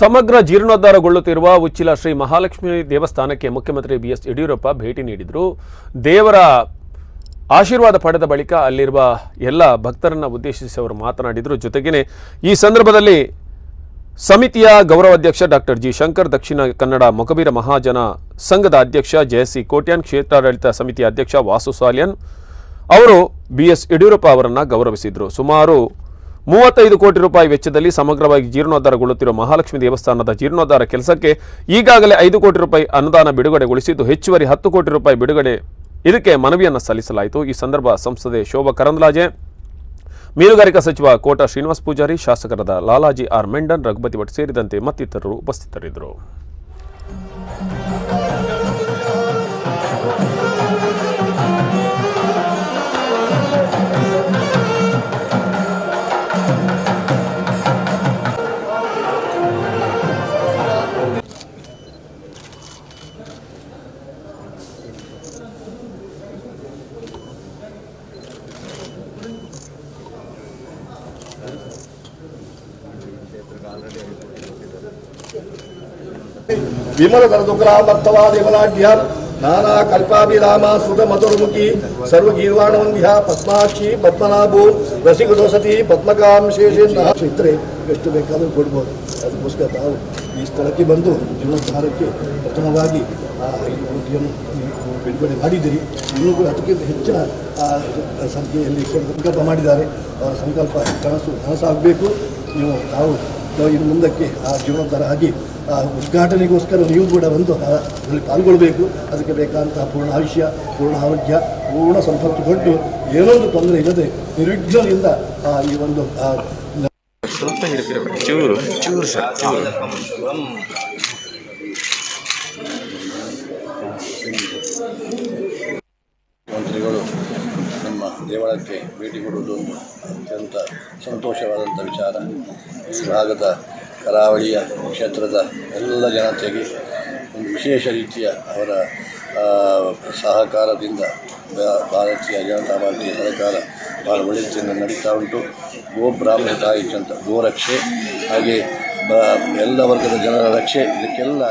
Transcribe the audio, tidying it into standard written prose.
ಸಮಗ್ರ ಜೀರ್ಣೋದ್ಧಾರಗೊಳ್ಳುತ್ತಿರುವ ಉಚ್ಚಿಲ ಶ್ರೀ ಮಹಾಲಕ್ಷ್ಮಿ ದೇವಸ್ಥಾನಕ್ಕೆ ಮುಖ್ಯಮಂತ್ರಿ ಬಿಎಸ್ ಯಡಿಯೂರಪ್ಪ ಭೇಟಿ ನೀಡಿದರು. ದೇವರ ಆಶೀರ್ವಾದ ಪಡೆದ ಬಳಿಕ ಅಲ್ಲಿರುವ ಎಲ್ಲ ಭಕ್ತರನ್ನು ಉದ್ದೇಶಿಸಿ ಅವರು ಮಾತನಾಡಿದರು. ಜೊತೆಗೇನೆ ಈ ಸಂದರ್ಭದಲ್ಲಿ ಸಮಿತಿಯ ಗೌರವಾಧ್ಯಕ್ಷ ಡಾಕ್ಟರ್ ಜಿ ಶಂಕರ್, ದಕ್ಷಿಣ ಕನ್ನಡ ಮೊಗವೀರ ಮಹಾಜನ ಸಂಘದ ಅಧ್ಯಕ್ಷ ಜೆಎಸ್ಸಿ ಕೋಟ್ಯಾನ್, ಕ್ಷೇತ್ರಾಡಳಿತ ಸಮಿತಿಯ ಅಧ್ಯಕ್ಷ ವಾಸು ಸಾಲ್ಯನ್ ಅವರು ಬಿಎಸ್ ಯಡಿಯೂರಪ್ಪ ಅವರನ್ನು ಗೌರವಿಸಿದರು. ಸುಮಾರು 35 ಕೋಟಿ ರೂಪಾಯಿ ವೆಚ್ಚದಲ್ಲಿ ಸಮಗ್ರವಾಗಿ ಜೀರ್ಣೋದ್ಧಾರಗೊಳ್ಳುತ್ತಿರುವ ಮಹಾಲಕ್ಷ್ಮಿ ದೇವಸ್ಥಾನದ ಜೀರ್ಣೋದ್ಧಾರ ಕೆಲಸಕ್ಕೆ ಈಗಾಗಲೇ 5 ಕೋಟಿ ರೂಪಾಯಿ ಅನುದಾನ ಬಿಡುಗಡೆಗೊಳಿಸಿದ್ದು ಹೆಚ್ಚುವರಿ 10 ಕೋಟಿ ರೂಪಾಯಿ ಬಿಡುಗಡೆ ಇದಕ್ಕೆ ಮನವಿಯನ್ನು ಸಲ್ಲಿಸಲಾಯಿತು. ಈ ಸಂದರ್ಭ ಸಂಸದೆ ಶೋಭಾ ಕರಂದ್ಲಾಜೆ, ಮೀನುಗಾರಿಕಾ ಸಚಿವ ಕೋಟ ಶ್ರೀನಿವಾಸ್ ಪೂಜಾರಿ, ಶಾಸಕರಾದ ಲಾಲಾಜಿ ಆರ್ ಮೆಂಡನ್, ರಘುಪತಿ ಭಟ್ ಸೇರಿದಂತೆ ಮತ್ತಿತರರು ಉಪಸ್ಥಿತರಿದ್ದರು. विमल सरदुग्रामर्थवा देवलाढ्य नाना कल्पाभिरामा सुत मधुर्मुखी सर्वगीर्वाणवन्ध्या पद्माक्षी पद्मनाभो रसिकदोसತಿ ಪದ್ಮಕಾಂ ಶೇಷೇಂದ್ರ ಇದ್ರೆ ಎಷ್ಟು ಬೇಕಾದರೂ ಕೊಡ್ಬೋದು. ಅದಕ್ಕೋಸ್ಕರ ನಾವು ಈ ಸ್ಥಳಕ್ಕೆ ಬಂದು ಜೀರ್ಣೋದ್ಧಾರಕ್ಕೆ ಪ್ರಥಮವಾಗಿ 5 ಕೋಟಿಯನ್ನು ಬಿಡುಗಡೆ ಮಾಡಿದ್ದೀರಿ. ಇನ್ನೂ ಕೂಡ ಅದಕ್ಕಿಂತ ಹೆಚ್ಚಿನ ಸಂಖ್ಯೆಯಲ್ಲಿ ಸಂಕಲ್ಪ ಮಾಡಿದ್ದಾರೆ. ಅವರ ಸಂಕಲ್ಪ ಕನಸಾಗಬೇಕು. ನಾವು ಇನ್ನು ಮುಂದಕ್ಕೆ ಆ ಜೀರ್ಣೋದ್ಧಾರ ಆಗಿ ಉದ್ಘಾಟನೆಗೋಸ್ಕರ ನೀವು ಕೂಡ ಬಂದು ಅದರಲ್ಲಿ ಪಾಲ್ಗೊಳ್ಳಬೇಕು. ಅದಕ್ಕೆ ಬೇಕಾದಂತಹ ಪೂರ್ಣ ಆಯುಷ್ಯ, ಪೂರ್ಣ ಆರೋಗ್ಯ, ಪೂರ್ಣ ಸಂಪತ್ತು ಕೊಟ್ಟು ಏನೊಂದು ತೊಂದರೆ ಇಲ್ಲದೆ ನಿರ್ವಿಘ್ನದಿಂದ ಈ ಒಂದು ಮಂತ್ರಿಗಳು ನಮ್ಮ ದೇವಾಲಯಕ್ಕೆ ಭೇಟಿ ಕೊಡುವುದು ಅತ್ಯಂತ ಸಂತೋಷವಾದಂಥ ವಿಚಾರ. ಈ ಭಾಗದ ಕರಾವಳಿಯ ಕ್ಷೇತ್ರದ ಎಲ್ಲ ಜನತೆಗೆ ಒಂದು ವಿಶೇಷ ರೀತಿಯ ಅವರ ಸಹಕಾರದಿಂದ ಭಾರತೀಯ ಜನತಾ ಪಾರ್ಟಿಯ ಸರ್ಕಾರ ಭಾಳ ಒಳ್ಳೆಯದಿಂದ ನಡೀತಾ ಉಂಟು. ಗೋ ಬ್ರಾಹ್ಮಣ ತಾಯಿ ಅಂತ ಗೋರಕ್ಷೆ, ಹಾಗೆ ಎಲ್ಲ ವರ್ಗದ ಜನರ ರಕ್ಷೆ, ಇದಕ್ಕೆಲ್ಲ